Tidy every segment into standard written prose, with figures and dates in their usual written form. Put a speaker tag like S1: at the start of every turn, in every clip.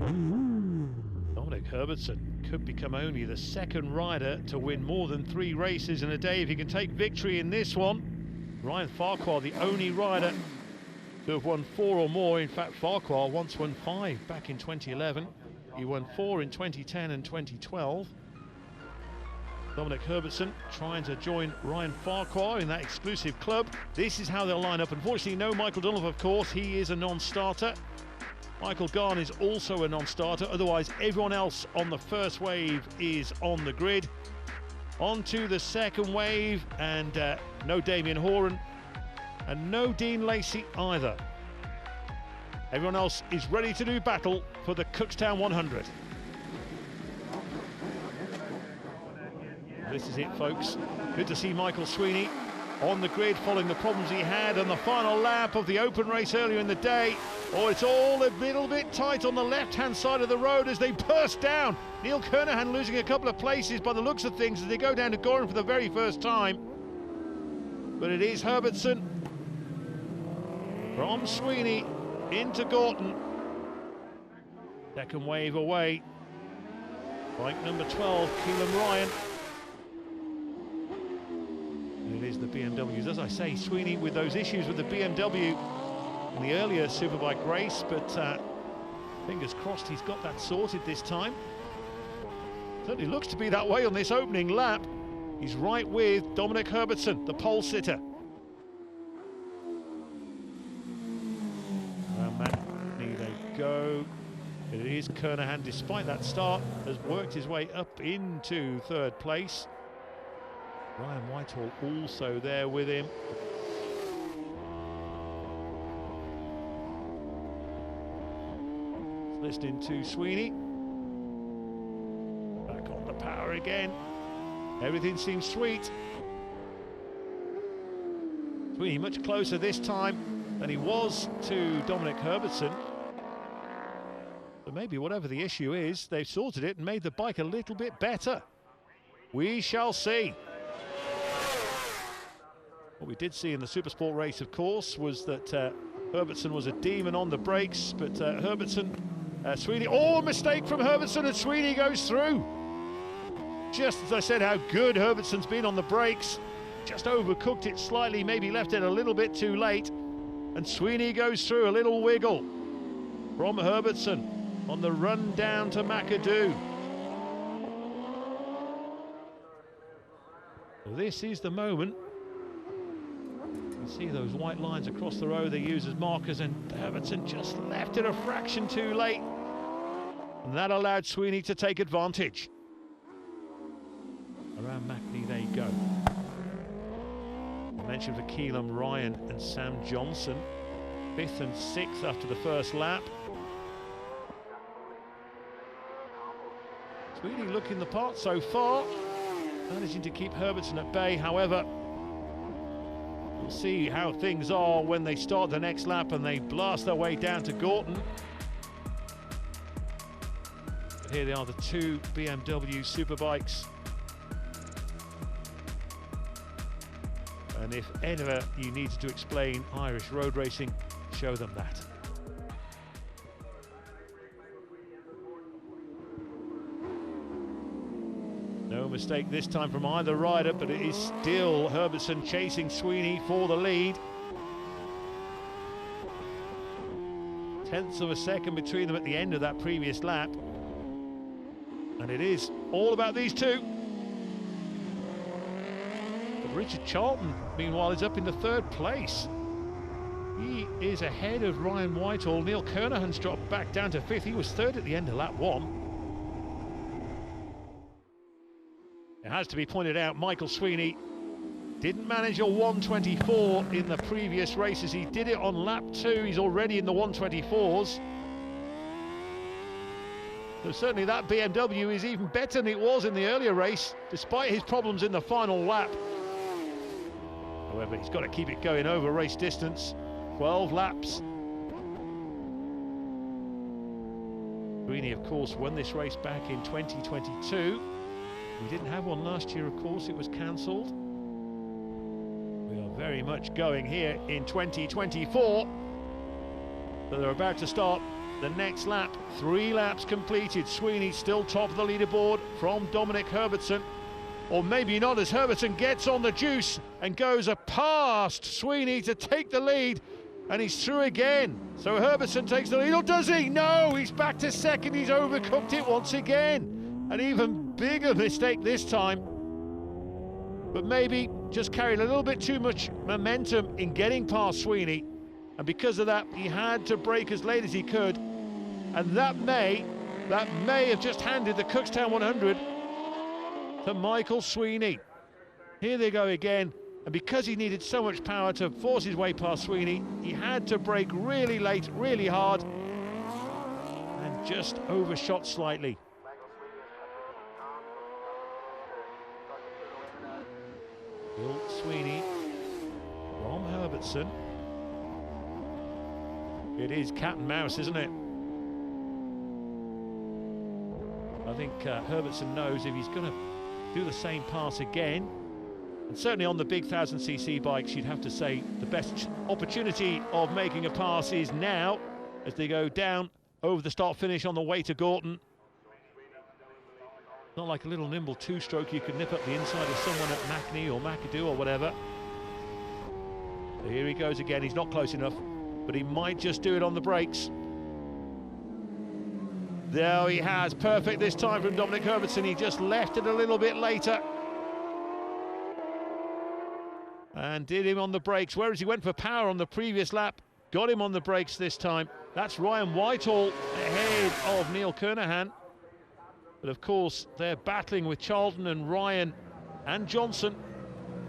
S1: Dominic Herbertson could become only the second rider to win more than 3 races in a day if he can take victory in this one. Ryan Farquhar, the only rider to have won 4 or more. In fact, Farquhar once won 5 back in 2011. He won 4 in 2010 and 2012. Dominic Herbertson trying to join Ryan Farquhar in that exclusive club. This is how they'll line up. Unfortunately, no Michael Dunlop, of course. He is a non-starter. Michael Garn is also a non-starter. Otherwise, everyone else on the first wave is on the grid. On to the second wave, and no Damien Horan, and no Dean Lacey either. Everyone else is ready to do battle for the Cookstown 100. This is it, folks. Good to see Michael Sweeney on the grid following the problems he had on the final lap of the open race earlier in the day. Oh, it's all a little bit tight on the left-hand side of the road as they burst down. Neil Kernahan losing a couple of places by the looks of things as they go down to Gorin for the very first time. But it is Herbertson from Sweeney into Gorton. Second wave away. Bike number 12, Keelan Ryan. And it is the BMWs. As I say, Sweeney with those issues with the BMW in the earlier Superbike race, but fingers crossed he's got that sorted this time. Certainly looks to be that way on this opening lap. He's right with Dominic Herbertson, the pole sitter. There they go. It is Kernahan, despite that start, has worked his way up into third place. Ryan Whitehall also there with him. Listening to Sweeney. Back on the power again. Everything seems sweet. Sweeney much closer this time than he was to Dominic Herbertson. But maybe whatever the issue is, they've sorted it and made the bike a little bit better. We shall see. What we did see in the Supersport race, of course, was that Herbertson was a demon on the brakes, but Sweeney, oh, a mistake from Herbertson, and Sweeney goes through. Just as I said how good Herbertson's been on the brakes, just overcooked it slightly, maybe left it a little bit too late, and Sweeney goes through. A little wiggle from Herbertson on the run down to McAdoo. This is the moment. You see those white lines across the road they use as markers, and Herbertson just left it a fraction too late, and that allowed Sweeney to take advantage. Around Macney they go. I mentioned for Keelan Ryan and Sam Johnson, 5th and 6th after the first lap. Sweeney looking the part so far, managing to keep Herbertson at bay. However, we'll see how things are when they start the next lap and they blast their way down to Gorton. But here they are, the 2 BMW Superbikes. And if ever you needed to explain Irish road racing, show them that. No mistake this time from either rider, but it is still Herbertson chasing Sweeney for the lead. 1/10 of a second between them at the end of that previous lap. And it is all about these two. But Richard Charlton, meanwhile, is up in the 3rd place. He is ahead of Ryan Whitehall. Neil Kernahan's dropped back down to 5th. He was 3rd at the end of lap 1. It has to be pointed out, Michael Sweeney didn't manage a 124 in the previous races. He did it on lap 2. He's already in the 124s. So certainly that BMW is even better than it was in the earlier race, despite his problems in the final lap. However, he's got to keep it going over race distance. 12 laps. Sweeney, of course, won this race back in 2022. We didn't have one last year, of course, it was cancelled. We are very much going here in 2024. So they're about to start the next lap. 3 laps completed. Sweeney still top of the leaderboard from Dominic Herbertson. Or maybe not, as Herbertson gets on the juice and goes past Sweeney to take the lead. And he's through again. So Herbertson takes the lead. Or does he? No, he's back to second. He's overcooked it once again. An even bigger mistake this time. But maybe just carried a little bit too much momentum in getting past Sweeney. And because of that, he had to brake as late as he could. And that may have just handed the Cookstown 100 to Michael Sweeney. Here they go again. And because he needed so much power to force his way past Sweeney, he had to brake really late, really hard, and just overshot slightly. Will Sweeney from Herbertson. It is cat and mouse, isn't it? I think Herbertson knows if he's going to do the same pass again, and certainly on the big 1000cc bikes, you'd have to say the best opportunity of making a pass is now, as they go down over the start finish on the way to Gorton. Not like a little nimble two-stroke you could nip up the inside of someone at Mackney or McAdoo or whatever. So here he goes again. He's not close enough, but he might just do it on the brakes. There he has, perfect this time from Dominic Herbertson. He just left it a little bit later and did him on the brakes, whereas he went for power on the previous lap. Got him on the brakes this time. That's Ryan Whitehall ahead of Neil Kernahan. But of course, they're battling with Charlton and Ryan and Johnson,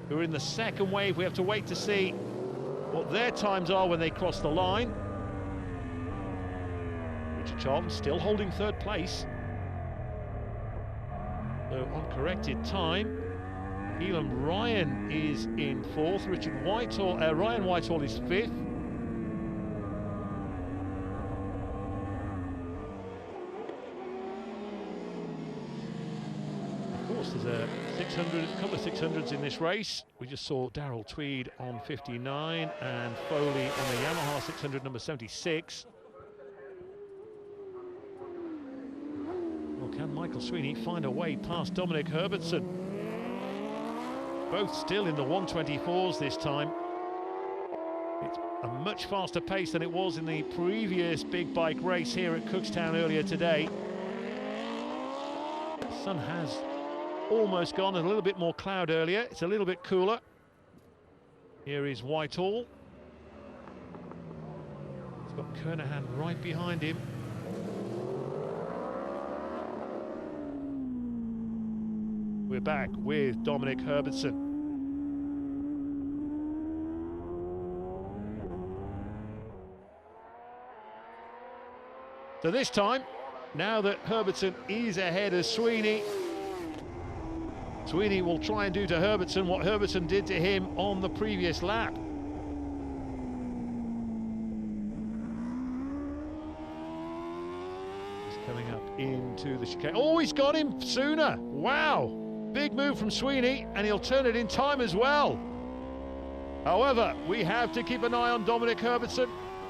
S1: who are in the second wave. We have to wait to see what their times are when they cross the line. Richard Charlton still holding third place. So on corrected time, Elam Ryan is in fourth. Ryan Whitehall is fifth. There's a 600, a couple of 600s in this race. We just saw Darrell Tweed on 59 and Foley on the Yamaha 600 number 76. Well, can Michael Sweeney find a way past Dominic Herbertson? Both still in the 124s this time. It's a much faster pace than it was in the previous big bike race here at Cookstown earlier today. The sun has almost gone. There's a little bit more cloud earlier. It's a little bit cooler. Here is Whitehall. He's got Kernahan right behind him. We're back with Dominic Herbertson. So this time, now that Herbertson is ahead of Sweeney, Sweeney will try and do to Herbertson what Herbertson did to him on the previous lap. He's coming up into the chicane. Oh, he's got him sooner. Wow. Big move from Sweeney, and he'll turn it in time as well. However, we have to keep an eye on Dominic Herbertson.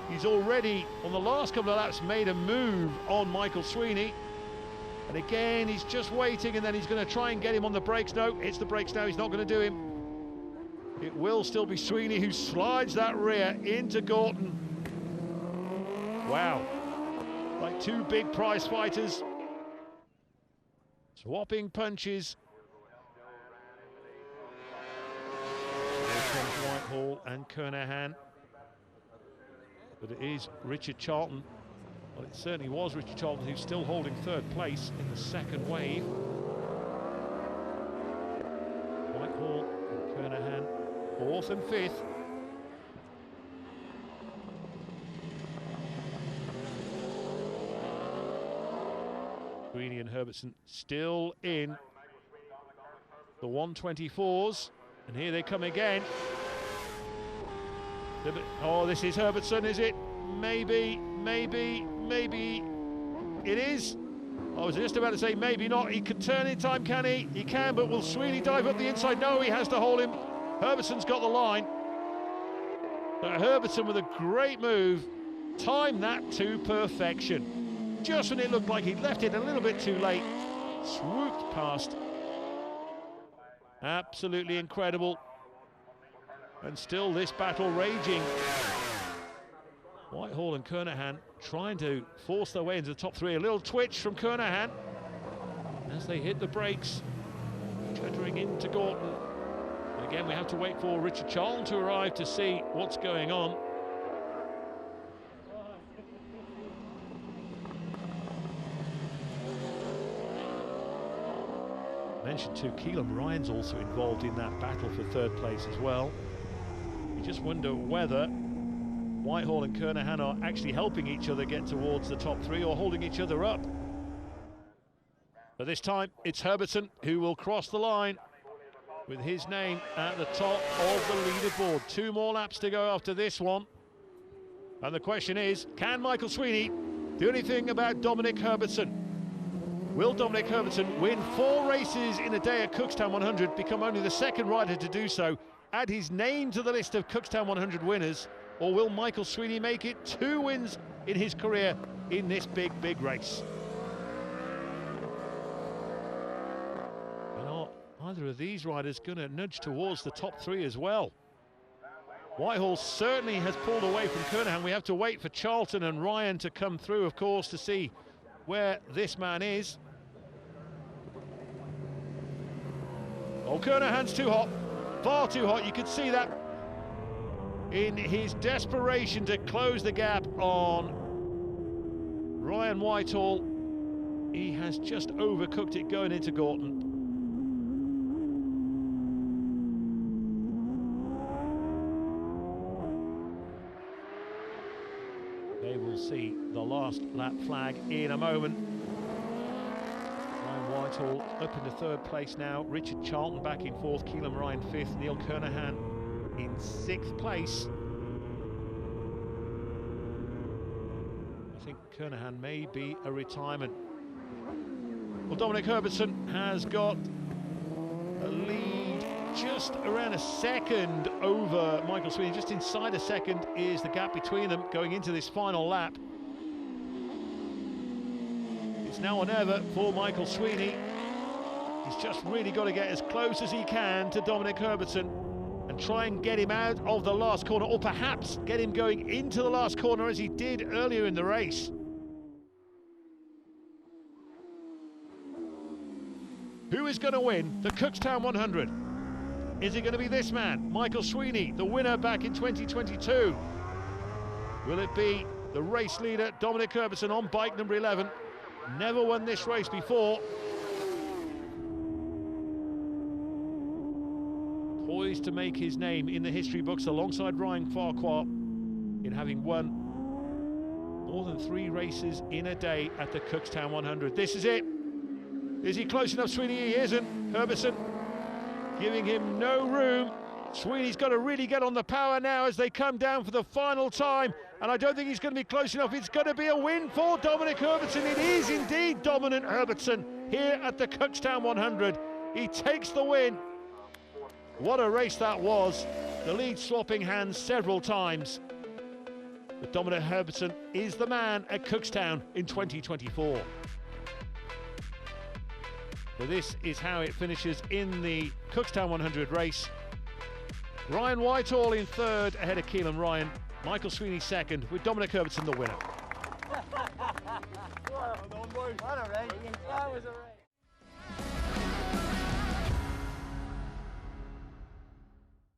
S1: He's already, on the last couple of laps, made a move on Michael Sweeney. And again, he's just waiting, and then he's going to try and get him on the brakes. No, it's the brakes now. He's not going to do him. It will still be Sweeney who slides that rear into Gorton. Wow. Like two big prize fighters. Swapping punches. Here comes Whitehall and Kernahan. But it is Richard Charlton. Well, it certainly was Richard Charlton who's still holding third place in the second wave. Whitehall and Kernahan, fourth and fifth. Sweeney and Herbertson still in the 124s. And here they come again. Oh, this is Herbertson, is it? Maybe. It is. I was just about to say maybe not. He can turn in time, can he? He can, but will Sweeney dive up the inside? No, he has to hold him. Herbertson's got the line. Herbertson with a great move timed that to perfection. Just when it looked like he'd left it a little bit too late, swooped past. Absolutely incredible. And still this battle raging. Whitehall and Kernahan trying to force their way into the top three. A little twitch from Kernahan as they hit the brakes, clattering into Gorton. And again, we have to wait for Richard Charlton to arrive to see what's going on. Mentioned too, Keelan Ryan's also involved in that battle for third place as well. You just wonder whether Whitehall and Kernahan are actually helping each other get towards the top three or holding each other up. But this time it's Herbertson who will cross the line with his name at the top of the leaderboard. 2 more laps to go after this one. And the question is, can Michael Sweeney do anything about Dominic Herbertson? Will Dominic Herbertson win 4 races in a day at Cookstown 100, become only the 2nd rider to do so, add his name to the list of Cookstown 100 winners, or will Michael Sweeney make it 2 wins in his career in this big race? And are either of these riders going to nudge towards the top 3 as well? Whitehall certainly has pulled away from Kernahan. We have to wait for Charlton and Ryan to come through, of course, to see where this man is. Oh, Kernahan's too hot, far too hot. You could see that in his desperation to close the gap on Ryan Whitehall. He has just overcooked it going into Gorton. They will see the last lap flag in a moment. Ryan Whitehall up into 3rd place now. Richard Charlton back in 4th. Keelan Ryan 5th. Neil Kernahan in 6th place. I think Kernahan may be a retirement. Well, Dominic Herbertson has got a lead just around a second over Michael Sweeney. Just inside a second is the gap between them going into this final lap. It's now or never for Michael Sweeney. He's just really got to get as close as he can to Dominic Herbertson and try and get him out of the last corner, or perhaps get him going into the last corner as he did earlier in the race. Who is going to win the Cookstown 100? Is it going to be this man, Michael Sweeney, the winner back in 2022? Will it be the race leader, Dominic Herbertson, on bike number 11? Never won this race before. Poised to make his name in the history books alongside Ryan Farquhar in having won more than 3 races in a day at the Cookstown 100. This is it. Is he close enough, Sweeney? He isn't. Herbertson giving him no room. Sweeney's got to really get on the power now as they come down for the final time, and I don't think he's going to be close enough. It's going to be a win for Dominic Herbertson. It is indeed Dominic Herbertson here at the Cookstown 100. He takes the win. What a race that was. The lead swapping hands several times. But Dominic Herbertson is the man at Cookstown in 2024. So this is how it finishes in the Cookstown 100 race. Ryan Whitehall in 3rd ahead of Keelan Ryan. Michael Sweeney 2nd, with Dominic Herbertson the winner.
S2: What a race. That was a race.